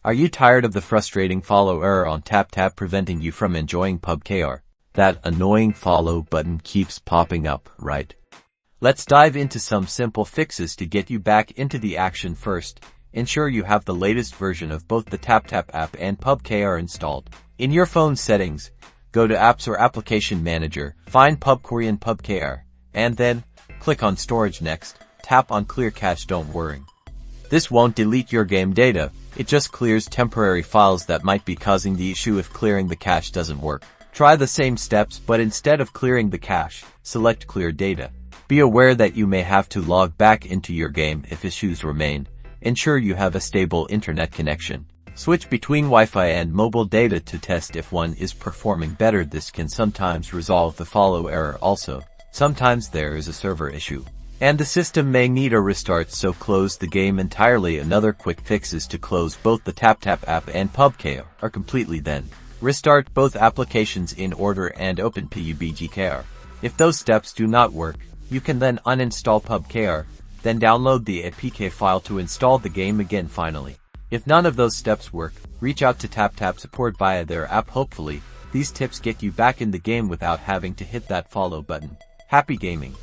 Are you tired of the frustrating follow error on Taptap preventing you from enjoying PUBG KR? That annoying follow button keeps popping up, right? Let's dive into some simple fixes to get you back into the action. First, ensure you have the latest version of both the Taptap app and PUBG KR installed. In your phone settings, go to Apps or Application Manager, find PUBG Korean PUBG KR, and then click on Storage next. Tap on Clear Cache. Don't worry. This won't delete your game data, it just clears temporary files that might be causing the issue if clearing the cache doesn't work. Try the same steps, but instead of clearing the cache, select Clear Data. Be aware that you may have to log back into your game if issues remain. Ensure you have a stable internet connection. Switch between Wi-Fi and mobile data to test if one is performing better. This can sometimes resolve the follow error. Also, sometimes there is a server issue and the system may need a restart, so close the game entirely. Another quick fix is to close both the Taptap app and PUBG KR completely, then restart both applications in order and open PUBG KR. If those steps do not work, you can then uninstall PUBG KR, then download the APK file to install the game again. Finally, if none of those steps work, reach out to Taptap support via their app. Hopefully, these tips get you back in the game without having to hit that follow button. Happy gaming!